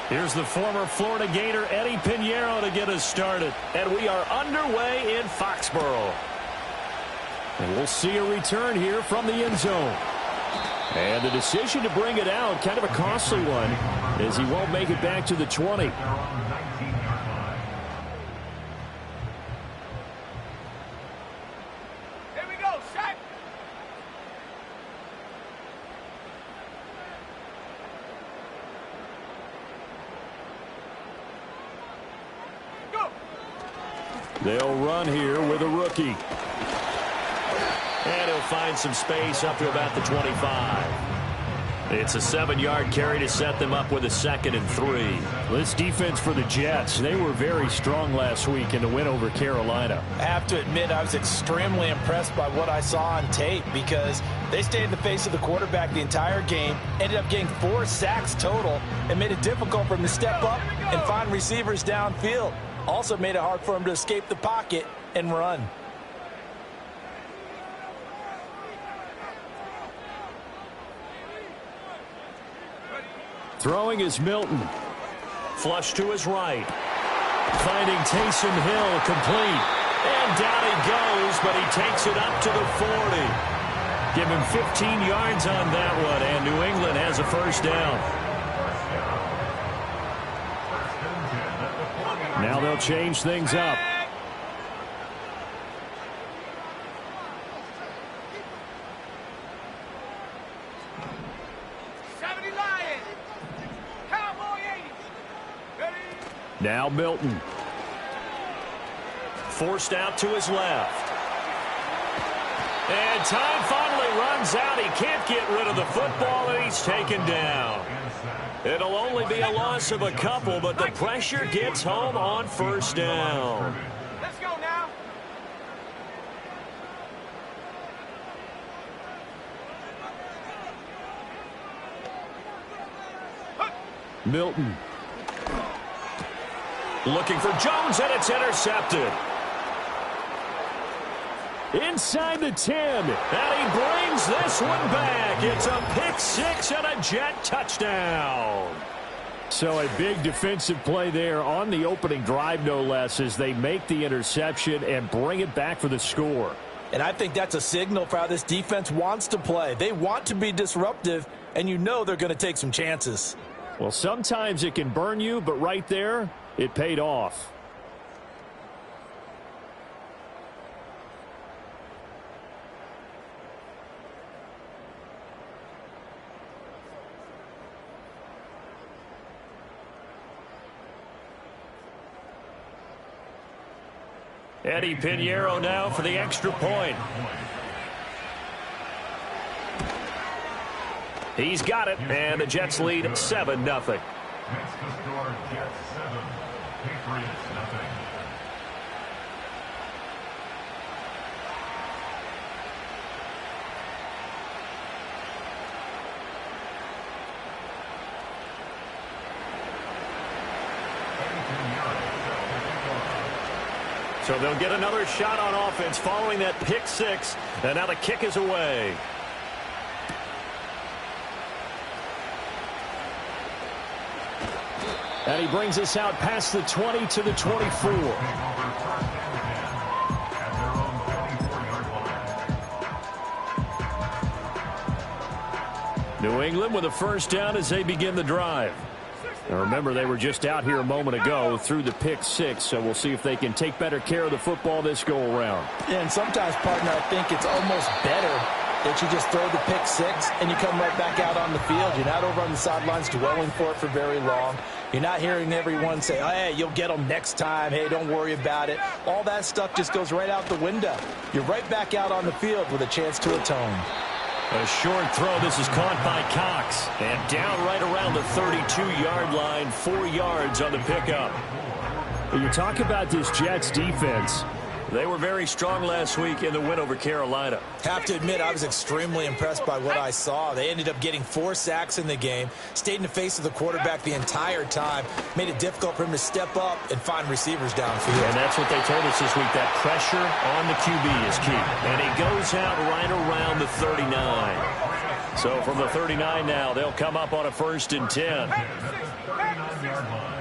Here's the former Florida Gator Eddie Pinheiro to get us started. And we are underway in Foxborough. And we'll see a return here from the end zone. And the decision to bring it out, kind of a costly one, as he won't make it back to the 20. They'll run here with a rookie. And he'll find some space up to about the 25. It's a 7-yard carry to set them up with a 2nd and 3. This defense for the Jets, they were very strong last week in the win over Carolina. I have to admit, I was extremely impressed by what I saw on tape because they stayed in the face of the quarterback the entire game, ended up getting 4 sacks total, and made it difficult for him to step up and find receivers downfield. Also made it hard for him to escape the pocket and run. Throwing is Milton. Flush to his right. Finding Taysom Hill complete. And down he goes, but he takes it up to the 40. Give him 15 yards on that one, and New England has a first down. Now they'll change things up. Now Milton. Forced out to his left. And time finally runs out. He can't get rid of the football, and he's taken down. It'll only be a loss of a couple, but the pressure gets home on first down. Let's go now. Milton. Looking for Jones, and it's intercepted. Inside the 10, and he brings this one back. It's a pick-6 and a Jet touchdown. So a big defensive play there on the opening drive, no less, as they make the interception and bring it back for the score. And I think that's a signal for how this defense wants to play. They want to be disruptive, and you know they're going to take some chances. Well, sometimes it can burn you, but right there, it paid off. Eddie Pinheiro now for the extra point. He's got it, and the Jets lead 7-0. Next to score, Jets 7, Patriots nothing. So they'll get another shot on offense following that pick-6, and now the kick is away. And he brings us out past the 20 to the 24. New England with a first down as they begin the drive. Now remember, they were just out here a moment ago through the pick-6, so we'll see if they can take better care of the football this go-around. Yeah, and sometimes, partner, I think it's almost better that you just throw the pick-6 and you come right back out on the field. You're not over on the sidelines dwelling for it for very long. You're not hearing everyone say, oh, hey, you'll get them next time. Hey, don't worry about it. All that stuff just goes right out the window. You're right back out on the field with a chance to atone. A short throw. This is caught by Cox. And down right around the 32-yard line, 4 yards on the pickup. When you talk about this Jets defense, they were very strong last week in the win over Carolina. Have to admit, I was extremely impressed by what I saw. They ended up getting 4 sacks in the game, stayed in the face of the quarterback the entire time, made it difficult for him to step up and find receivers downfield. And that's what they told us this week, that pressure on the QB is key. And he goes out right around the 39. So from the 39 now, they'll come up on a 1st and 10. 39-yard line.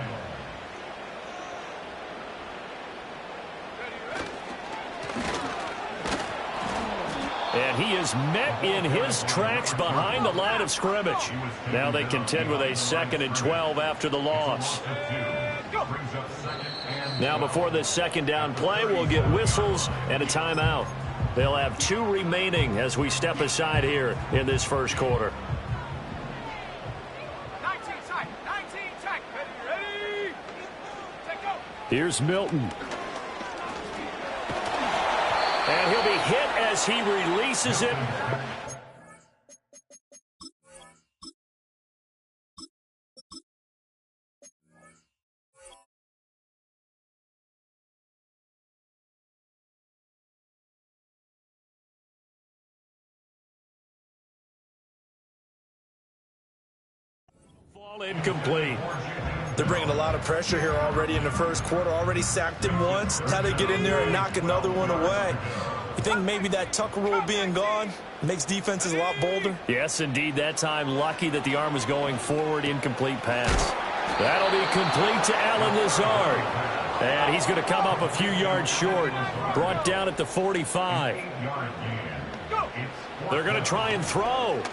And he is met in his tracks behind the line of scrimmage. Now they contend with a 2nd and 12 after the loss. Now before this 2nd down play, we'll get whistles and a timeout. They'll have 2 remaining as we step aside here in this 1st quarter. 19 tight, 19 tight. Ready? Take go. Here's Milton. And he'll be hit as he releases it. Ball incomplete. They're bringing a lot of pressure here already in the 1st quarter. Already sacked him once. Now they get in there and knock another one away. You think maybe that Tucker rule being gone makes defenses a lot bolder? Yes, indeed. That time, lucky that the arm was going forward. Incomplete pass. That'll be complete to Alan Lazard. And he's going to come up a few yards short. Brought down at the 45. They're going to try and throw.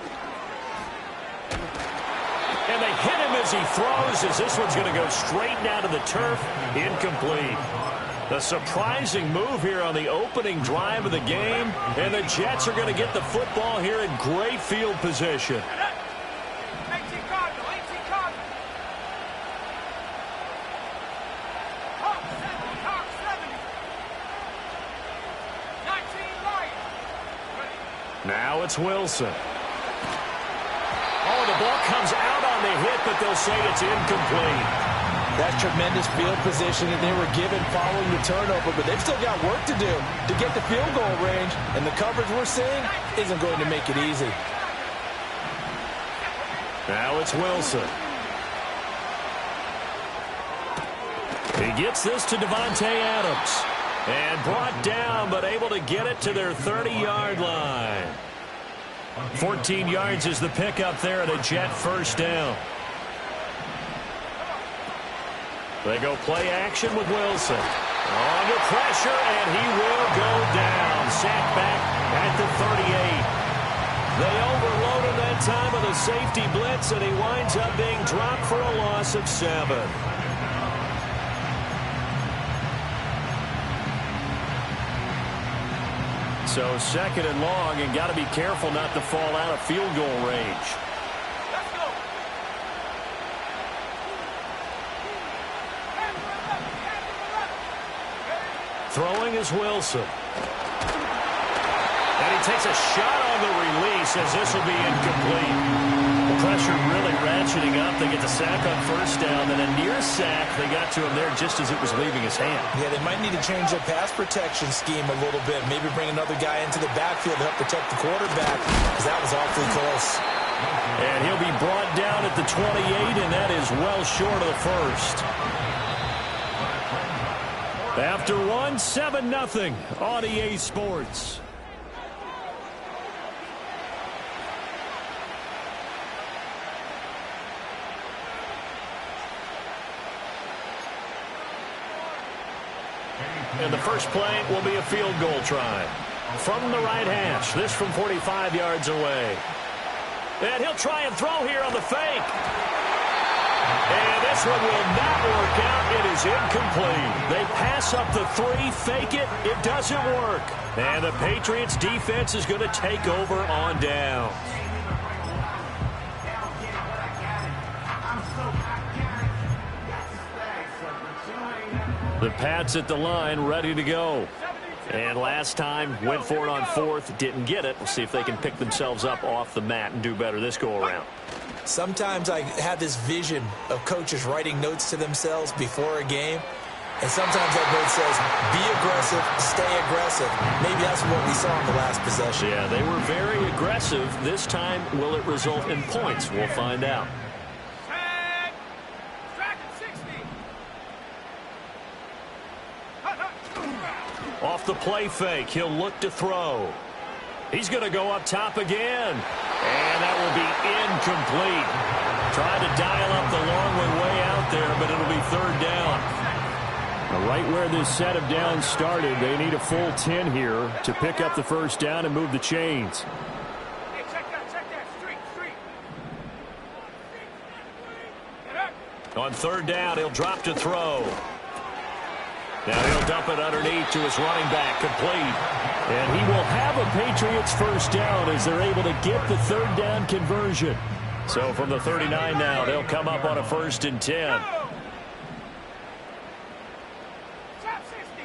And they hit him as he throws, as this one's going to go straight down to the turf. Incomplete. The surprising move here on the opening drive of the game. And the Jets are going to get the football here in great field position. 18 Cardinal, 18 Cardinal. Hawk 70, 19 Lions. Now it's Wilson. Oh, the ball comes out on the hit, but they'll say it's incomplete. That's tremendous field position that they were given following the turnover, but they've still got work to do to get the field goal range, and the coverage we're seeing isn't going to make it easy. Now it's Wilson. He gets this to Devontae Adams. And brought down, but able to get it to their 30-yard line. 14 yards is the pickup there at a Jet 1st down. They go play action with Wilson. Under pressure, and he will go down. Sacked back at the 38. They overload him that time with a safety blitz, and he winds up being dropped for a loss of 7. So 2nd and long, and got to be careful not to fall out of field goal range. Let's go. Throwing is Wilson. And he takes a shot on the release, as this will be incomplete. The pressure really ratcheting up. They get the sack on 1st down, and a near sack. They got to him there just as it was leaving his hand. Yeah, they might need to change their pass protection scheme a little bit. Maybe bring another guy into the backfield to help protect the quarterback, because that was awfully close. And he'll be brought down at the 28, and that is well short of the 1st. After one, 7-0 on EA Sports. And the first play will be a field goal try. From the right hash, this from 45 yards away. And he'll try and throw here on the fake. And this one will not work out. It is incomplete. They pass up the 3, fake it. It doesn't work. And the Patriots defense is going to take over on down. The Pats at the line, ready to go. And last time, went for it on 4th, didn't get it. We'll see if they can pick themselves up off the mat and do better this go-around. Sometimes I have this vision of coaches writing notes to themselves before a game, and sometimes that note says, be aggressive, stay aggressive. Maybe that's what we saw in the last possession. Yeah, they were very aggressive. This time, will it result in points? We'll find out. Off the play fake, he'll look to throw. He's going to go up top again. And that will be incomplete. Tried to dial up the long one way out there, but it'll be third down. Right where this set of downs started, they need a full 10 here to pick up the first down and move the chains. Hey, check that. Street. Get up. On third down, he'll drop to throw. Now he'll dump it underneath to his running back, complete. And he will have a Patriots first down as they're able to get the third down conversion. So from the 39 now, they'll come up on a 1st and 10. Trap 60.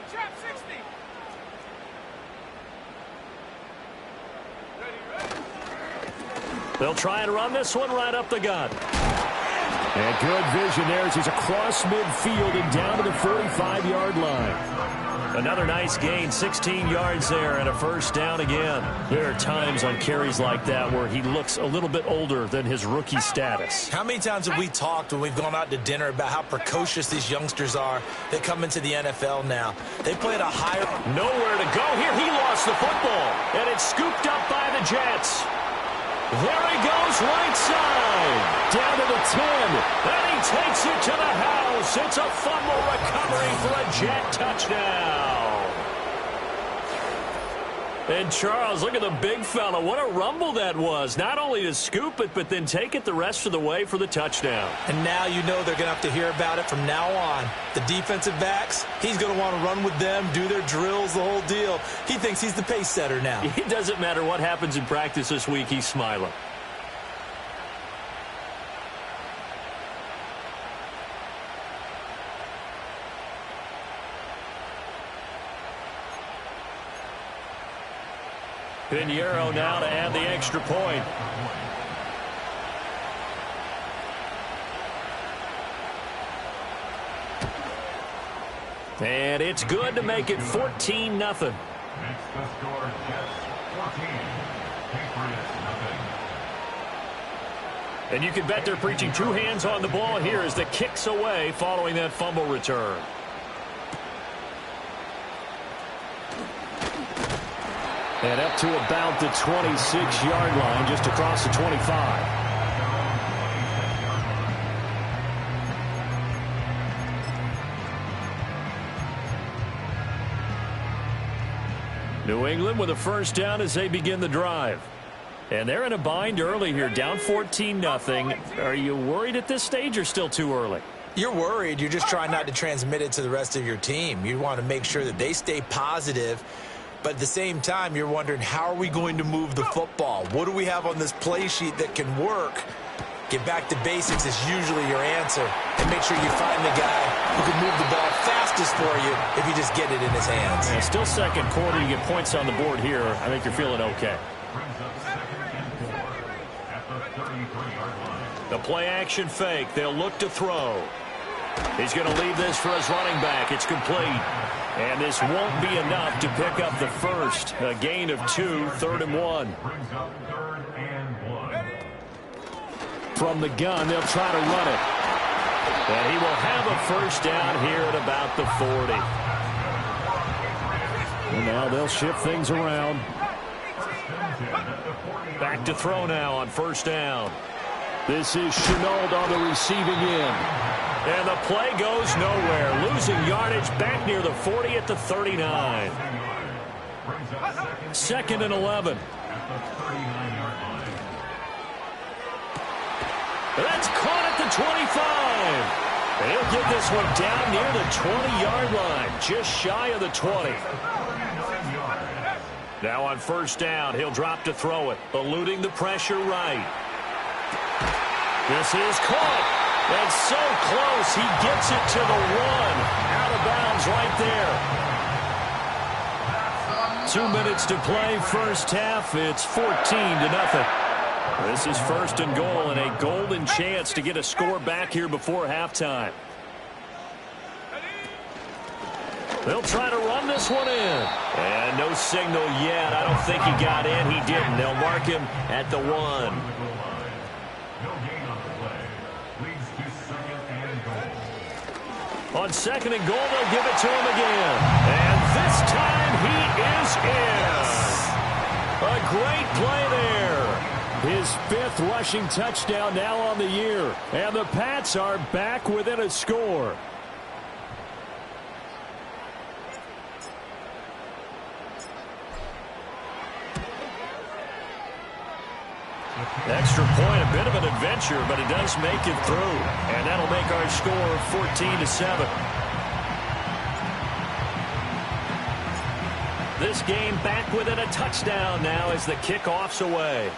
Ready. They'll try and run this one right up the gut. And good vision there as he's across midfield and down to the 45-yard line. Another nice gain, 16 yards there and a first down again. There are times on carries like that where he looks a little bit older than his rookie status. How many times have we talked when we've gone out to dinner about how precocious these youngsters are that come into the NFL now? They play at a higher... Nowhere to go here. He lost the football, and it's scooped up by the Jets. There he goes, right side, down to the 10, and he takes it to the house. It's a fumble recovery for a Jet touchdown. And Charles, look at the big fella. What a rumble that was. Not only to scoop it, but then take it the rest of the way for the touchdown. And now you know they're going to have to hear about it from now on. The defensive backs, he's going to want to run with them, do their drills, the whole deal. He thinks he's the pace setter now. It doesn't matter what happens in practice this week, he's smiling. Pinheiro now to add the extra point. And it's good to make it 14-0. Makes the score Jets 14, Patriots nothing. And you can bet they're preaching two hands on the ball here as the kick's away following that fumble return. And up to about the 26-yard line, just across the 25. New England with a first down as they begin the drive. And they're in a bind early here, down 14-0. Are you worried at this stage or still too early? You're worried. You're just trying not to transmit it to the rest of your team. You want to make sure that they stay positive. But at the same time, you're wondering, how are we going to move the football? What do we have on this play sheet that can work? Get back to basics is usually your answer. And make sure you find the guy who can move the ball fastest for you if you just get it in his hands. Yeah, still second quarter. You get points on the board here. I think you're feeling okay. The play action fake. They'll look to throw. He's going to leave this for his running back. It's complete. And this won't be enough to pick up the first. A gain of 2, 3rd and 1. From the gun, they'll try to run it. And he will have a first down here at about the 40. And now they'll shift things around. Back to throw now on first down. This is Chenault on the receiving end. And the play goes nowhere. Losing yardage back near the 40 at the 39. 2nd and 11. That's caught at the 25. And he'll get this one down near the 20-yard line, just shy of the 20. Now on first down, he'll drop to throw it, eluding the pressure right. This is caught. And so close, he gets it to the 1. Out of bounds right there. 2 minutes to play, first half. It's 14-0. This is 1st and goal and a golden chance to get a score back here before halftime. They'll try to run this one in. And no signal yet. I don't think he got in. He didn't. They'll mark him at the 1. On 2nd and goal, they'll give it to him again. And this time he is in. A great play there. His 5th rushing touchdown now on the year. And the Pats are back within a score. Extra point, a bit of an adventure, but it does make it through. And that'll make our score 14-7. This game back within a touchdown now as the kickoff's away.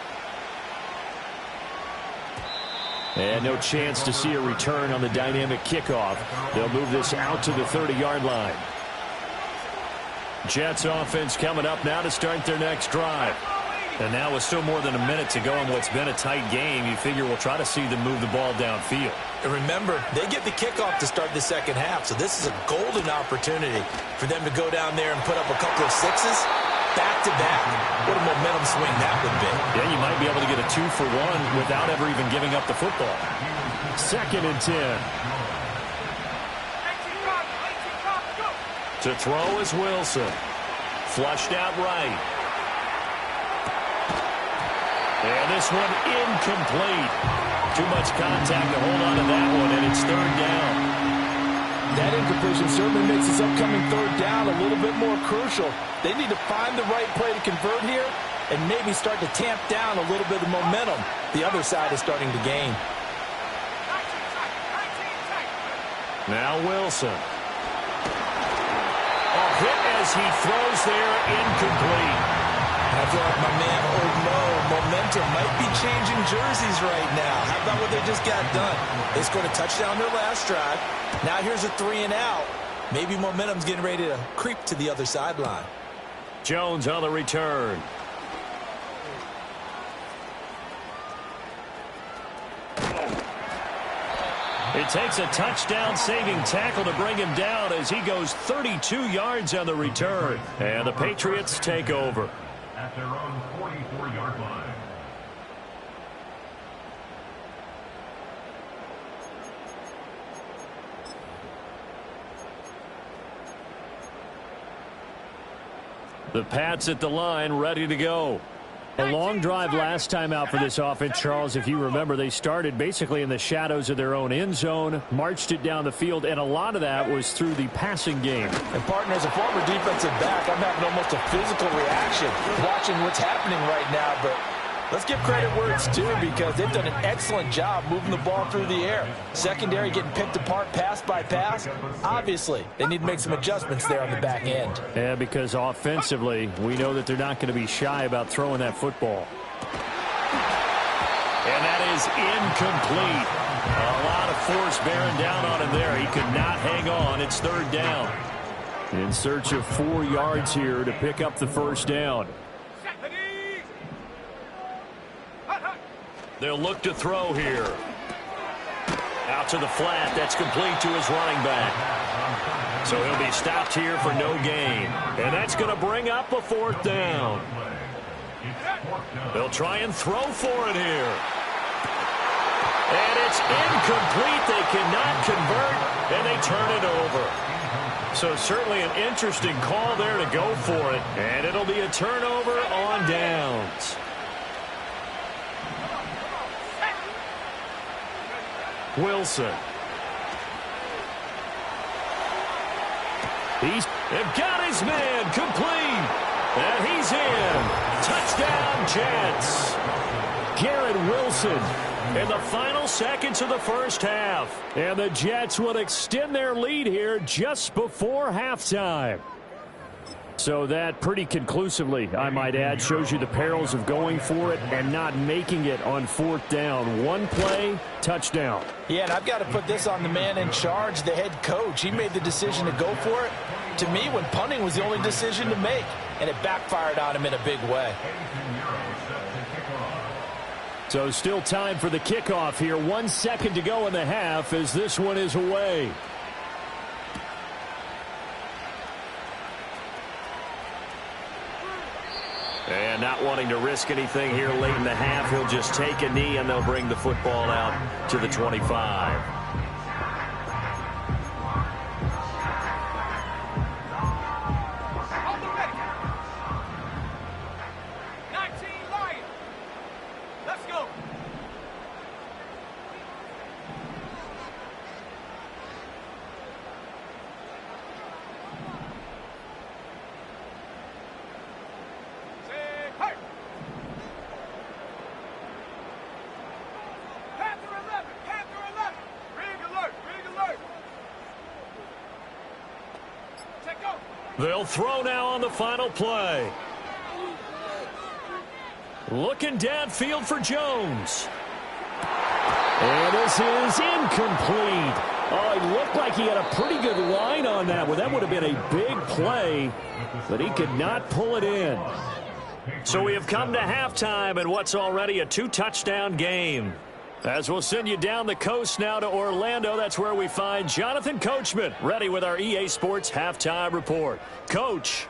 And no chance to see a return on the dynamic kickoff. They'll move this out to the 30-yard line. Jets offense coming up now to start their next drive. And now with still more than a minute to go in what's been a tight game, you figure we'll try to see them move the ball downfield. And remember, they get the kickoff to start the second half, so this is a golden opportunity for them to go down there and put up a couple of sixes back-to-back. What a momentum swing that would be. Yeah, you might be able to get a 2-for-1 without ever even giving up the football. 2nd and 10. To throw is Wilson. Flushed out right. And this one incomplete. Too much contact to hold on to that one, and it's 3rd down. That incompletion certainly makes this upcoming 3rd down a little bit more crucial. They need to find the right play to convert here and maybe start to tamp down a little bit of momentum the other side is starting to gain. Now Wilson. A hit as he throws there, incomplete. I feel like my man momentum might be changing jerseys right now. How about what they just got done? They scored a touchdown their last drive. Now here's a 3-and-out. Maybe momentum's getting ready to creep to the other sideline. Jones on the return. It takes a touchdown-saving tackle to bring him down as he goes 32 yards on the return. And the Patriots take over. At their own 44-yard line. The Pats at the line, ready to go. A long drive last time out for this offense, Charles. If you remember, they started basically in the shadows of their own end zone, marched it down the field, and a lot of that was through the passing game. And, partner, as a former defensive back, I'm having almost a physical reaction watching what's happening right now. But let's give credit where it's due because they've done an excellent job moving the ball through the air. Secondary getting picked apart pass by pass. Obviously, they need to make some adjustments there on the back end. Yeah, because offensively, we know that they're not going to be shy about throwing that football. And that is incomplete. A lot of force bearing down on him there. He could not hang on. It's 3rd down. In search of 4 yards here to pick up the 1st down. They'll look to throw here. Out to the flat. That's complete to his running back. So he'll be stopped here for no gain. And that's going to bring up a 4th down. They'll try and throw for it here. And it's incomplete. They cannot convert, and they turn it over. So certainly an interesting call there to go for it. And it'll be a turnover on downs. Wilson. They've got his man complete. And he's in. Touchdown, Jets. Garrett Wilson in the final seconds of the 1st half. And the Jets will extend their lead here just before halftime. So that pretty conclusively, I might add, shows you the perils of going for it and not making it on 4th down. One play, touchdown. Yeah, and I've got to put this on the man in charge, the head coach. He made the decision to go for it. To me, when punting was the only decision to make, and it backfired on him in a big way. So still time for the kickoff here. 1 second to go in the half as this one is away. And not wanting to risk anything here late in the half, he'll just take a knee and they'll bring the football out to the 25. They'll throw now on the final play. Looking downfield for Jones. And this is incomplete. Oh, it looked like he had a pretty good line on that one. That would have been a big play, but he could not pull it in. So we have come to halftime in what's already a 2-touchdown game. As we'll send you down the coast now to Orlando, that's where we find Jonathan Coachman, ready with our EA Sports Halftime Report. Coach.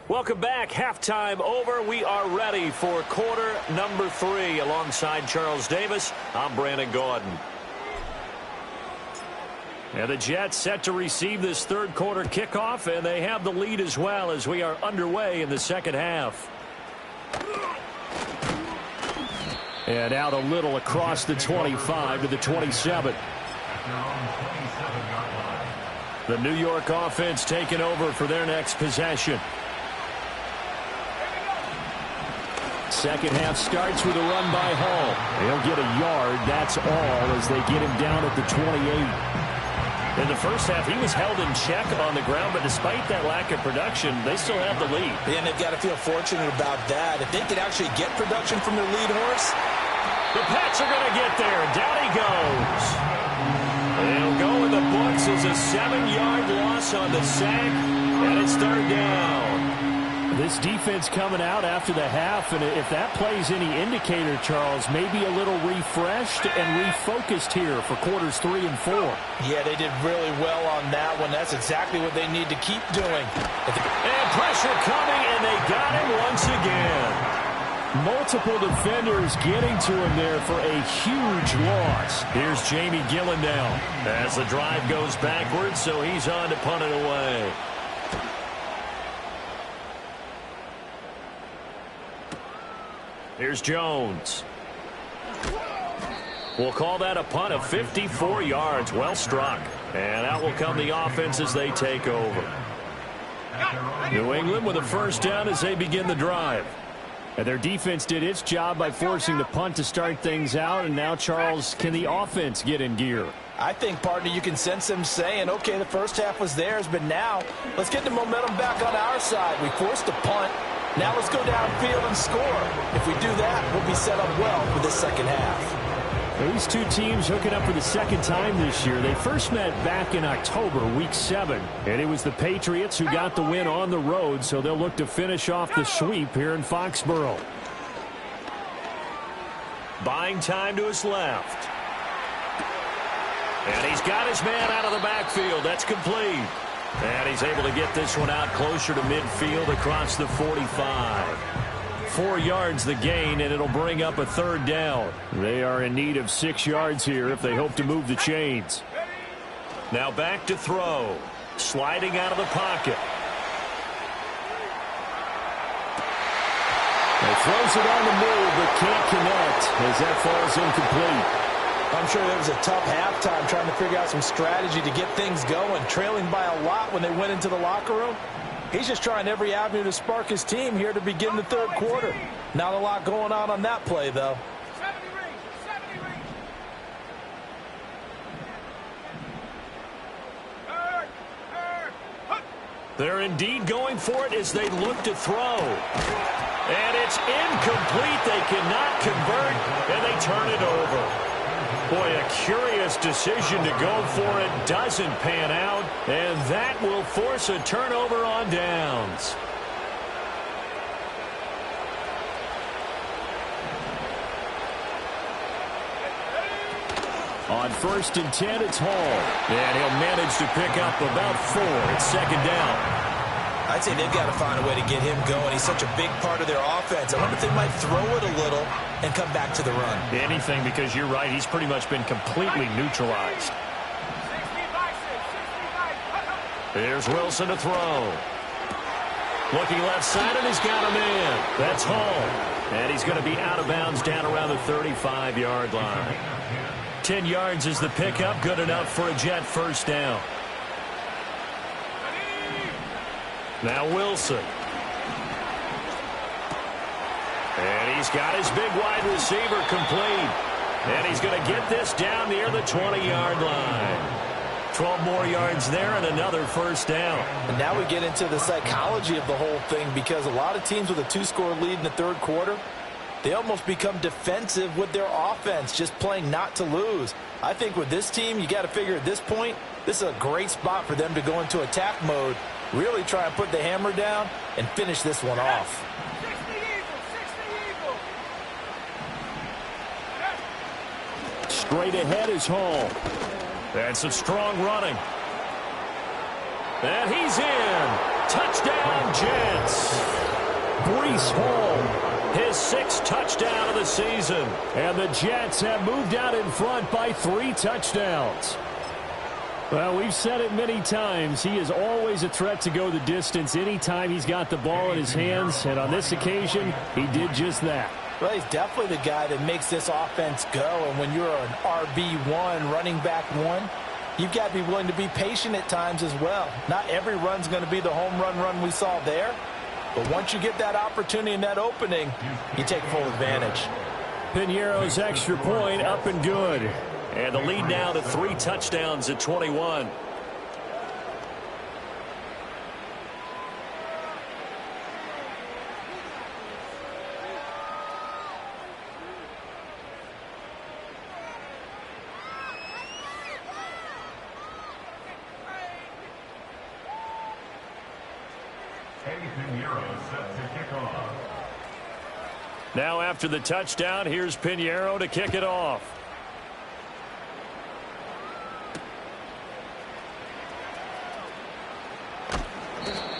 Welcome back. Halftime over. We are ready for quarter number 3. Alongside Charles Davis, I'm Brandon Gaudin. And the Jets set to receive this third quarter kickoff, and they have the lead as well as we are underway in the second half. And out a little across the 25 to the 27. The New York offense taking over for their next possession. Second half starts with a run by Hall. He'll get a yard, that's all, as they get him down at the 28. In the first half, he was held in check on the ground, but despite that lack of production, they still have the lead. And they've got to feel fortunate about that. If they could actually get production from their lead horse. The Pats are going to get there. Down he goes. They'll go in the books as a 7-yard loss on the sack, and it's third down. This defense coming out after the half, and if that plays any indicator, Charles, maybe a little refreshed and refocused here for quarters 3 and 4. Yeah, they did really well on that one. That's exactly what they need to keep doing. And pressure coming, and they got him once again. Multiple defenders getting to him there for a huge loss. Here's Jamie Gillen now as the drive goes backwards, so he's on to punt it away. Here's Jones. We'll call that a punt of 54 yards. Well struck. And out will come the offense as they take over. New England with a first down as they begin the drive. And their defense did its job by forcing the punt to start things out. And now, Charles, can the offense get in gear? I think, partner, you can sense them saying, okay, the first half was theirs, but now let's get the momentum back on our side. We forced a punt. Now let's go downfield and score. If we do that, we'll be set up well for the second half. These two teams hooking up for the second time this year. They first met back in October, week 7. And it was the Patriots who got the win on the road, so they'll look to finish off the sweep here in Foxborough. Buying time to his left. And he's got his man out of the backfield. That's complete. And he's able to get this one out closer to midfield across the 45. 4 yards the gain, and it'll bring up a third down. They are in need of 6 yards here if they hope to move the chains. Now back to throw. Sliding out of the pocket. He throws it on the move, but can't connect as that falls incomplete. I'm sure there was a tough halftime trying to figure out some strategy to get things going, trailing by a lot when they went into the locker room. He's just trying every avenue to spark his team here to begin the third quarter. Not a lot going on that play, though. 70 rings. They're indeed going for it as they look to throw. And it's incomplete. They cannot convert, and they turn it over. Boy, a curious decision to go for it. Doesn't pan out, and that will force a turnover on downs. On 1st and 10, it's Hall. And he'll manage to pick up about 4. It's second down. I'd say they've got to find a way to get him going. He's such a big part of their offense. I wonder if they might throw it a little and come back to the run. Anything, because you're right. He's pretty much been completely neutralized. 65. Here's Wilson to throw. Looking left side, and he's got a man. That's Hall. And he's going to be out of bounds down around the 35-yard line. 10 yards is the pickup. Good enough for a Jet first down. Now Wilson. And he's got his big wide receiver complete. And he's going to get this down near the 20-yard line. 12 more yards there and another first down. And now we get into the psychology of the whole thing, because a lot of teams with a 2-score lead in the third quarter, they almost become defensive with their offense, just playing not to lose. I think with this team, you got to figure at this point, this is a great spot for them to go into attack mode, really try and put the hammer down and finish this one off. Straight ahead is Hall. And some strong running. And he's in. Touchdown, Jets. Breece Hall, his 6th touchdown of the season. And the Jets have moved out in front by 3 touchdowns. Well, we've said it many times. He is always a threat to go the distance anytime he's got the ball in his hands. And on this occasion, he did just that. Well, he's definitely the guy that makes this offense go. And when you're an RB1, running back 1, you've got to be willing to be patient at times as well. Not every run's going to be the home run we saw there. But once you get that opportunity and that opening, you take full advantage. Piñeiro's extra point up and good. And the lead now to 3 touchdowns at 21. Now after the touchdown, here's Piñeiro to kick it off.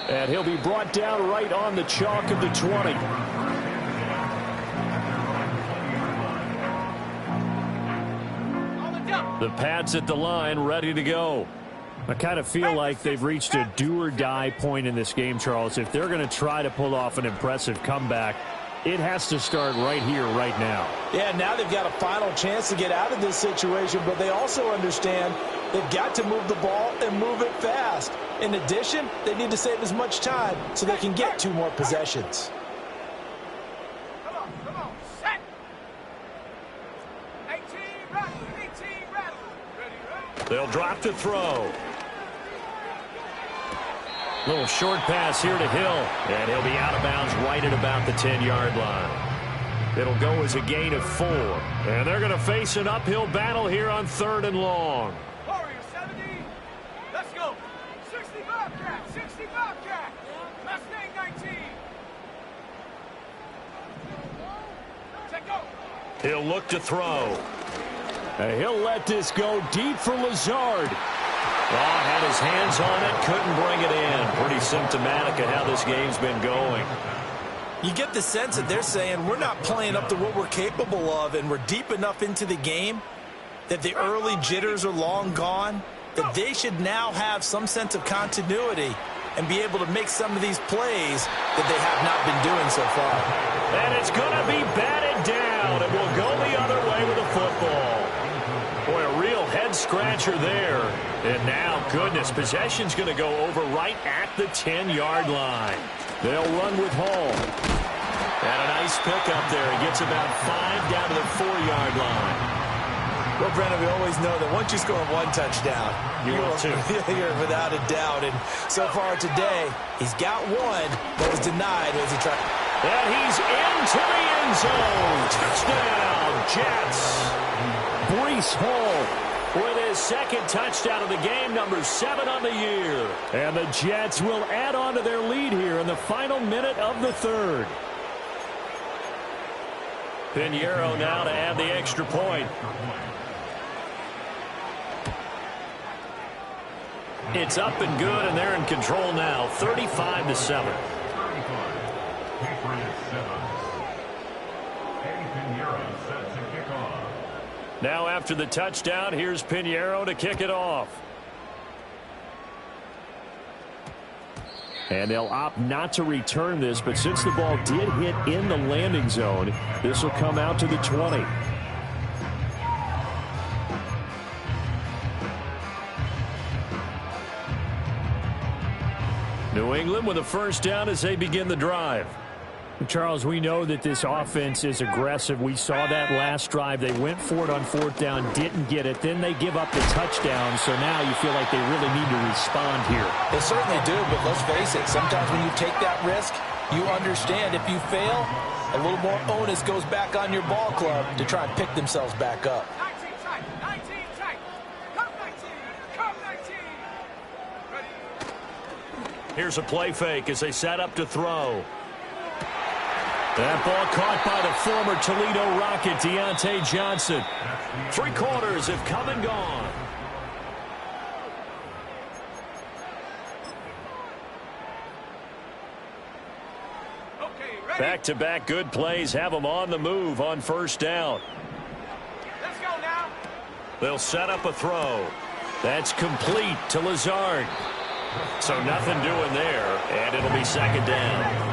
And he'll be brought down right on the chalk of the 20. The Pats at the line, ready to go. I kind of feel like they've reached a do-or-die point in this game, Charles. If they're going to try to pull off an impressive comeback, it has to start right here, right now. Yeah, now they've got a final chance to get out of this situation, but they also understand they've got to move the ball and move it fast. In addition, they need to save as much time so they can get 2 more possessions. Come on, set. 18, rattle, ready. They'll drop to throw. Little short pass here to Hill, and he'll be out of bounds right at about the 10-yard line. It'll go as a gain of 4, and they're going to face an uphill battle here on 3rd and long. Warrior 70. Let's go. 60 Bobcat, 60 Bobcat. Mustang 19. Take go. He'll look to throw. And he'll let this go deep for Lazard. Had his hands on it, couldn't bring it in. Pretty symptomatic of how this game's been going. You get the sense that they're saying we're not playing up to what we're capable of, and we're deep enough into the game that the early jitters are long gone, that they should now have some sense of continuity and be able to make some of these plays that they have not been doing so far. And it's going to be batted down, and we'll go the other way with the football. Boy, a real head-scratcher there. And now, goodness, possession's going to go over right at the 10-yard line. They'll run with Hall. And a nice pickup there. He gets about 5 down to the 4-yard line. Well, Brennan, we always know that once you score 1 touchdown, you're without a doubt. And so far today, he's got 1, but was denied as he tried. And he's into the end zone. Touchdown, Jets. Breece Hall with his 2nd touchdown of the game, number 7 on the year. And the Jets will add on to their lead here in the final minute of the 3rd. Piñeiro now to add the extra point. It's up and good, and they're in control now, 35-7. Now after the touchdown, here's Piñeiro to kick it off. And they'll opt not to return this, but since the ball did hit in the landing zone, this will come out to the 20. New England with a first down as they begin the drive. Charles, we know that this offense is aggressive. We saw that last drive. They went for it on fourth down, didn't get it. Then they give up the touchdown, so now you feel like they really need to respond here. They certainly do, but let's face it, sometimes when you take that risk, you understand if you fail, a little more onus goes back on your ball club to try and pick themselves back up. 19 tight, 19 tight. Come 19, come 19. Ready? Here's a play fake as they set up to throw. That ball caught by the former Toledo Rocket, Deontay Johnson. 3 quarters have come and gone. Okay, ready? Back-to-back good plays have them on the move on first down. Let's go now. They'll set up a throw. That's complete to Lazard. So nothing doing there, and it'll be second down.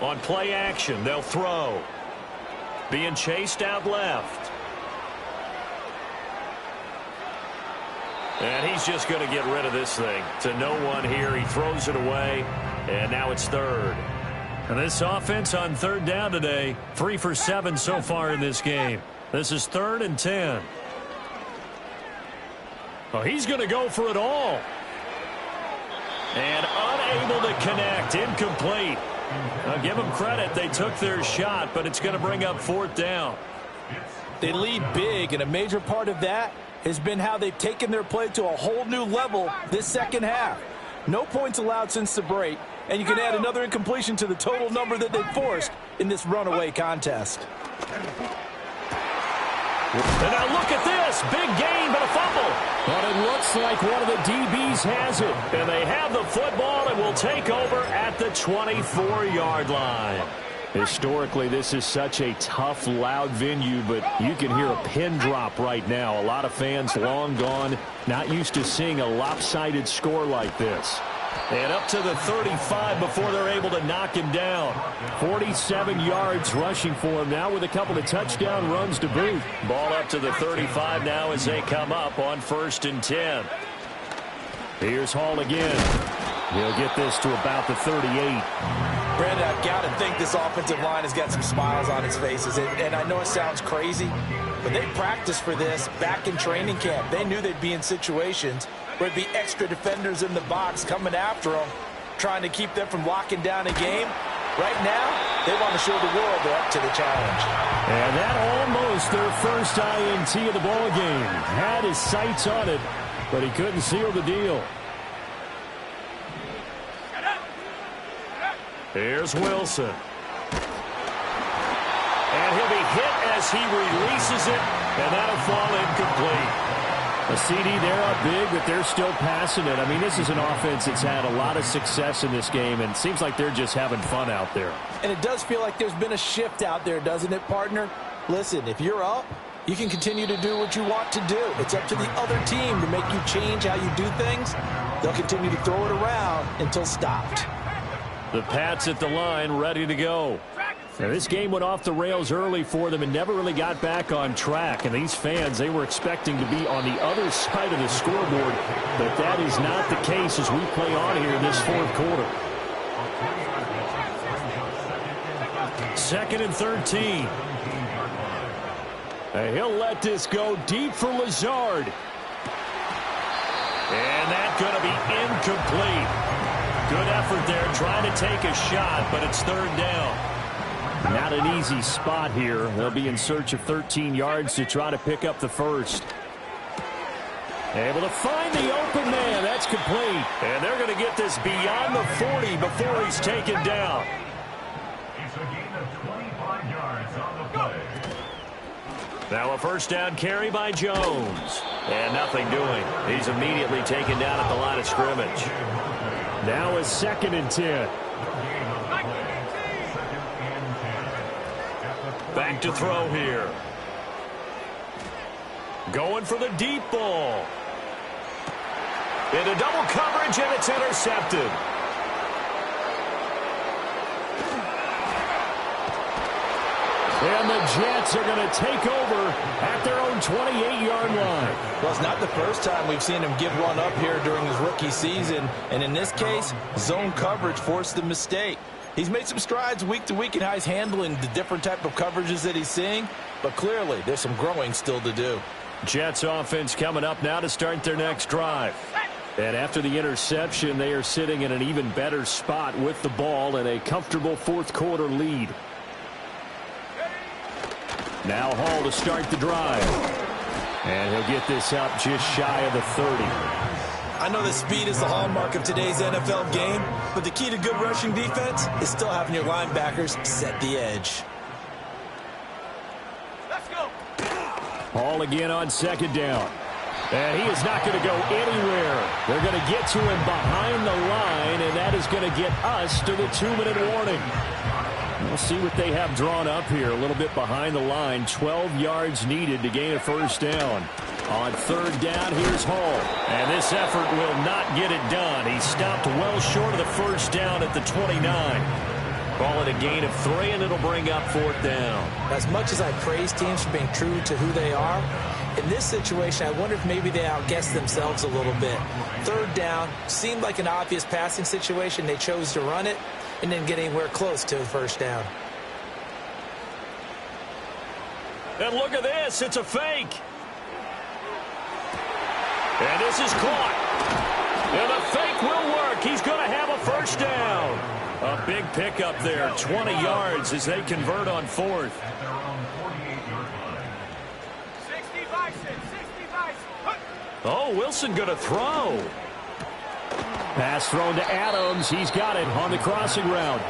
On play action, they'll throw. Being chased out left. And he's just going to get rid of this thing. To no one here. He throws it away, and now it's third. And this offense on third down today, 3 for 7 so far in this game. This is 3rd and 10. Oh, he's going to go for it all. And unable to connect. Incomplete. I'll give them credit. They took their shot, but it's going to bring up 4th down. They lead big, and a major part of that has been how they've taken their play to a whole new level this second half. No points allowed since the break, and you can add another incompletion to the total number that they've forced in this runaway contest. And now look at this. Big gain, but a fumble. But it looks like one of the DBs has it. And they have the football and will take over at the 24-yard line. Historically, this is such a tough, loud venue, but you can hear a pin drop right now. A lot of fans long gone, not used to seeing a lopsided score like this. And up to the 35 before they're able to knock him down. 47 yards rushing for him now with a couple of touchdown runs to boot. Ball up to the 35 now as they come up on 1st and 10. Here's Hall again. He'll get this to about the 38. Brandon, I've got to think this offensive line has got some smiles on its faces. And I know it sounds crazy, but they practiced for this back in training camp. They knew they'd be in situations where there'd be extra defenders in the box coming after them, trying to keep them from locking down a game. Right now, they want to show the world they're up to the challenge. And that almost their first INT of the ball game. Had his sights on it, but he couldn't seal the deal. Here's Wilson. And he'll be hit as he releases it, and that'll fall incomplete. A CD, they're up big, but they're still passing it. I mean, this is an offense that's had a lot of success in this game, and it seems like they're just having fun out there. And it does feel like there's been a shift out there, doesn't it, partner? Listen, if you're up, you can continue to do what you want to do. It's up to the other team to make you change how you do things. They'll continue to throw it around until stopped. The Pats at the line, ready to go. Now, this game went off the rails early for them and never really got back on track. And these fans, they were expecting to be on the other side of the scoreboard. But that is not the case as we play on here in this 4th quarter. 2nd and 13. And he'll let this go deep for Lazard. And that's going to be incomplete. Good effort there, trying to take a shot, but it's 3rd down. Not an easy spot here. They'll be in search of 13 yards to try to pick up the first. Able to find the open man. That's complete. And they're going to get this beyond the 40 before he's taken down. It's a gain of 25 yards on the play. Now a first down carry by Jones. And nothing doing. He's immediately taken down at the line of scrimmage. Now a 2nd and 10. Back to throw here. Going for the deep ball. Into double coverage, and it's intercepted. And the Jets are going to take over at their own 28-yard line. Well, it's not the first time we've seen him give one up here during his rookie season. And in this case, zone coverage forced the mistake. He's made some strides week to week in how he's handling the different type of coverages that he's seeing. But clearly, there's some growing still to do. Jets offense coming up now to start their next drive. And after the interception, they are sitting in an even better spot with the ball and a comfortable fourth-quarter lead. Now Hall to start the drive. And he'll get this up just shy of the 30. I know that speed is the hallmark of today's NFL game, but the key to good rushing defense is still having your linebackers set the edge. Let's go. Hall again on second down. And he is not going to go anywhere. They're going to get to him behind the line, and that is going to get us to the 2-minute warning. We'll see what they have drawn up here. A little bit behind the line. 12 yards needed to gain a first down. On third down, here's Hall. And this effort will not get it done. He stopped well short of the first down at the 29. Call it a gain of 3, and it'll bring up fourth down. As much as I praise teams for being true to who they are, in this situation, I wonder if maybe they outguessed themselves a little bit. Third down seemed like an obvious passing situation. They chose to run it and didn't get anywhere close to the first down. And look at this. It's a fake. And this is caught. And the fake will work. He's going to have a first down. A big pickup there. 20 yards as they convert on fourth. At their own 48-yard line. 65, 65. Oh, Wilson going to throw. Pass thrown to Adams. He's got it on the crossing route.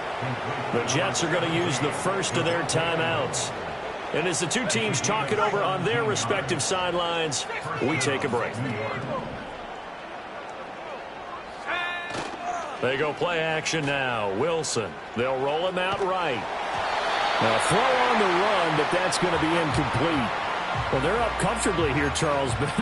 The Jets are going to use the first of their timeouts. And as the two teams talk it over on their respective sidelines, we take a break. They go play action now. Wilson. They'll roll him out right. Now throw on the run, but that's going to be incomplete. Well, they're up comfortably here, Charles, but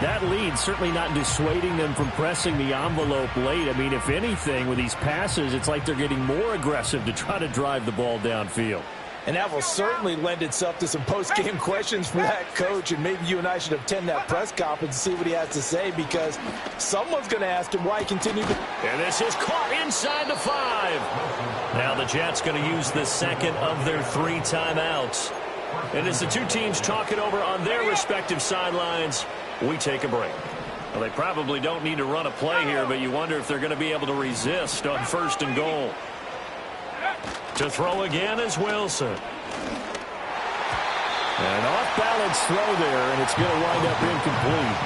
that lead certainly not dissuading them from pressing the envelope late. I mean, if anything, with these passes, it's like they're getting more aggressive to try to drive the ball downfield. And that will certainly lend itself to some post-game questions for that coach. And maybe you and I should attend that press conference and see what he has to say, because someone's going to ask him why he continued to... And this is caught inside the 5. Now the Jets going to use the second of their 3 timeouts. And as the two teams talk it over on their respective sidelines, we take a break. Well, they probably don't need to run a play here, but you wonder if they're going to be able to resist on first and goal. To throw again is Wilson. An off-balance throw there, and it's going to wind up incomplete.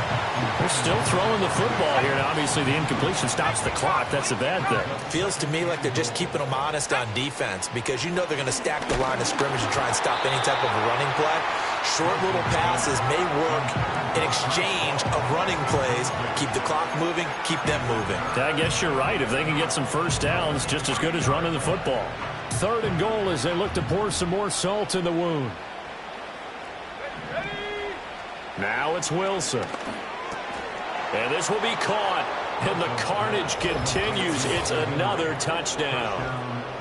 They're still throwing the football here. Now, obviously, the incompletion stops the clock. That's a bad thing. Feels to me like they're just keeping them honest on defense, because you know they're going to stack the line of scrimmage and try and stop any type of a running play. Short little passes may work in exchange of running plays. Keep the clock moving, keep them moving. I guess you're right. If they can get some first downs, just as good as running the football. Third and goal as they look to pour some more salt in the wound. Now it's Wilson. And this will be caught. And the carnage continues. It's another touchdown.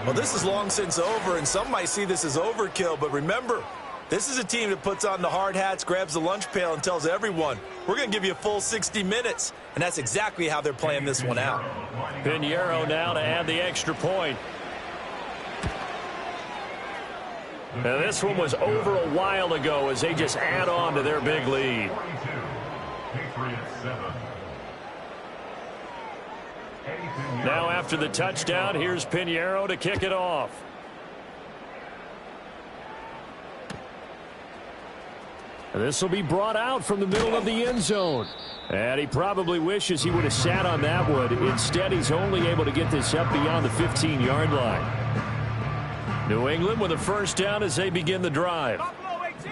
Well, this is long since over, and some might see this as overkill. But remember, this is a team that puts on the hard hats, grabs the lunch pail, and tells everyone, we're going to give you a full 60 minutes. And that's exactly how they're playing this one out. Pinheiro now to add the extra point. Now, this one was over a while ago as they just add on to their big lead. Now, after the touchdown, here's Pinheiro to kick it off. This will be brought out from the middle of the end zone. And he probably wishes he would have sat on that one. Instead, he's only able to get this up beyond the 15-yard line. New England with a first down as they begin the drive.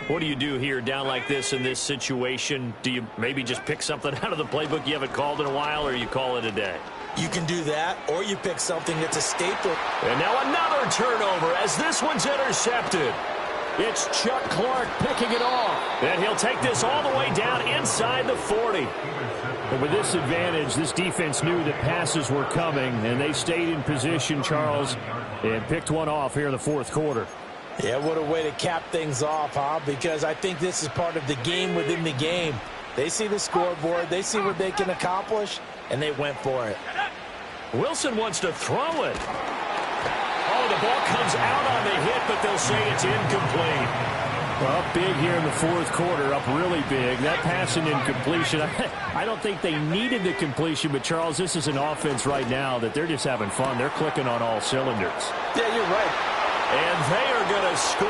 What do you do here down like this in this situation? Do you maybe just pick something out of the playbook you haven't called in a while, or you call it a day? You can do that, or you pick something that's a staple. And now another turnover as this one's intercepted. It's Chuck Clark picking it off. And he'll take this all the way down inside the 40. But with this advantage, this defense knew that passes were coming, and they stayed in position, Charles, and picked one off here in the fourth quarter. Yeah, what a way to cap things off, huh? Because I think this is part of the game within the game. They see the scoreboard, they see what they can accomplish, and they went for it. Wilson wants to throw it. Oh, the ball comes out on the hit, but they'll say it's incomplete. Well, up big here in the fourth quarter, up really big. That passing incompletion, I don't think they needed the completion, but, Charles, this is an offense right now that they're just having fun. They're clicking on all cylinders. Yeah, you're right. And they are going to score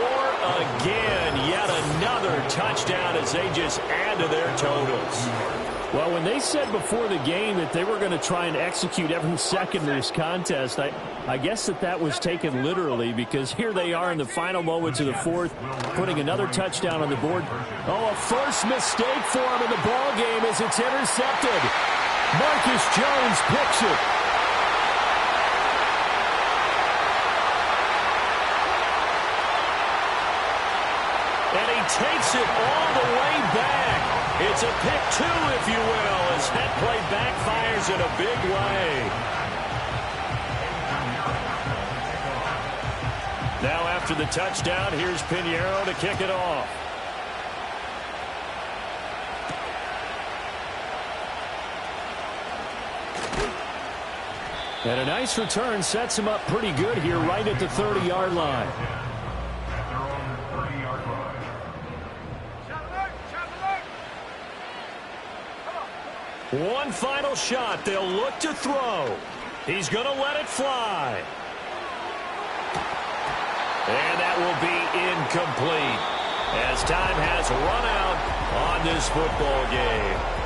again. Yet another touchdown as they just add to their totals. Well, when they said before the game that they were going to try and execute every second of this contest, I guess that was taken literally, because here they are in the final moments of the fourth, putting another touchdown on the board. Oh, a forced mistake for him in the ball game as it's intercepted. Marcus Jones picks it. And he takes it all the way back. It's a pick two, if you will, as that play backfires in a big way. Now after the touchdown, here's Pinheiro to kick it off. And a nice return sets him up pretty good here right at the 30-yard line. One final shot. They'll look to throw. He's going to let it fly. And that will be incomplete as time has run out on this football game.